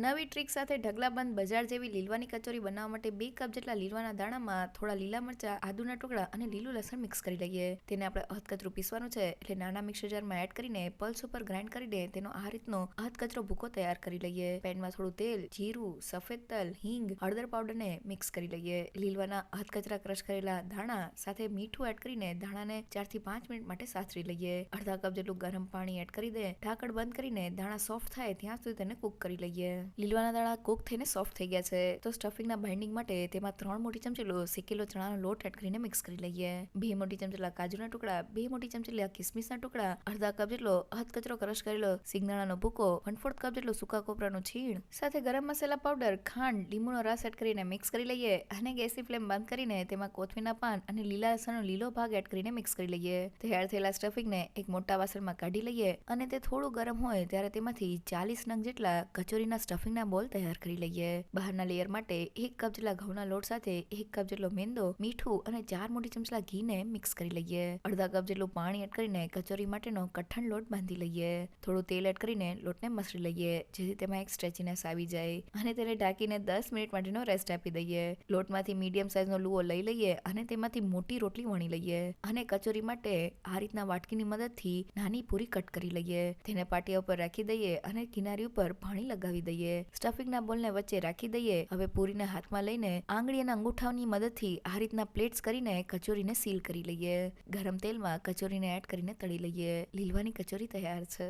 નવી ટ્રીક સાથે ઢગલાબંધ બજાર જેવી લીલવાની કચોરી બનાવવા માટે 2 કપ જેટલા લીલવાના દાણામાં થોડા લીલા મરચા, આદુના ટુકડા અને લીલું લસણ મિક્સ કરી લઈએ. તેને આપણે અધકચરું પીસવાનું છે, એટલે નાના મિક્સર જારમાં એડ કરીને પલ્સ ઉપર ગ્રાઇન્ડ કરીને તેનો આ રીતનો અધકચરો ભૂકો તૈયાર કરી લઈએ. પેનમાં થોડું તેલ, જીરું, સફેદ તલ, હિંગ, હળદર પાવડરને મિક્સ કરી લઈએ. લીલવાના અધકચરા ક્રશ કરેલા દાણા સાથે મીઠું એડ કરીને દાણાને 4 થી 5 મિનિટ માટે સાતરી લઈએ. અડધા કપ જેટલું ગરમ પાણી એડ કરી દે. ઢાંકણ બંધ કરીને દાણા સોફ્ટ થાય ત્યાં સુધી તેને કુક કરી લઈએ. લીલવાના દાણા કુક થઈને સોફ્ટ થઈ ગયા છે તો સ્ટફિંગના બાઇન્ડિંગ માટે તેમાં 3 મોટી ચમચી શેકેલો ચણાનો લોટ એડ કરીને મિક્સ કરી લઈએ. 2 મોટી ચમચી કાજુના ટુકડા, 2 મોટી ચમચી કિસમિસના ટુકડા, અડધા કપ જેટલો અધકચરો ક્રશ કરેલો સિંગદાણાનો ભૂકો, 1/4 કપ જેટલું સૂકા કોપરાનું છીણ સાથે ગરમ મસાલા પાવડર, ખાંડ, લીંબુનો રસ એડ કરીને મિક્સ કરી લઈએ અને ગેસની ફ્લેમ બંધ કરીને તેમાં કોથમીરના પાન અને લીલા લસણનો લીલો ભાગ એડ કરીને મિક્સ કરી લઈએ. તૈયાર થયેલા સ્ટફિંગને એક મોટા વાસણમાં કાઢી લઈએ અને તે થોડું ગરમ હોય ત્યારે તેમાંથી 40 નંગ જેટલા કચોરીના સ્ટફિંગના બોલ તૈયાર કરી લઈએ. બહારના લેયર માટે 1 કપ જેટલા ઘઉંના લોટ સાથે 1 કપ જેટલો મેંદો, મીઠું અને 4 મોટી ચમચી ઘીને મિક્સ કરી લઈએ. અડધા કપ જેટલું પાણી એડ કરીને કચોરી માટેનો કઠણ લોટ બાંધી લઈએ. થોડું તેલ એડ કરીને લોટને મસળી લઈએ જેથી તેમાં એક સ્ટ્રેચીનેસ આવી જાય અને તેને ઢાંકીને 10 મિનિટ માટેનો રેસ્ટ આપી દઈએ. લોટમાંથી મીડિયમ સાઇઝનો લુઓ લઈ લઈએ અને તેમાંથી મોટી રોટલી વણી લઈએ અને કચોરી માટે આ રીતના વાટકીની મદદથી નાની પૂરી કટ કરી લઈએ. તેને પાટિયા ઉપર રાખી દઈએ અને કિનારી ઉપર પાણી લગાવી દઈએ. સ્ટફિંગના બોલને વચ્ચે રાખી દઈએ. હવે પૂરીને હાથમાં લઈને આંગળી અને અંગૂઠાની મદદથી આ રીતના પ્લેટ્સ કરીને કચોરીને સીલ કરી લઈએ. ગરમ તેલમાં કચોરીને એડ કરીને તળી લઈએ. લીલવાની કચોરી તૈયાર છે.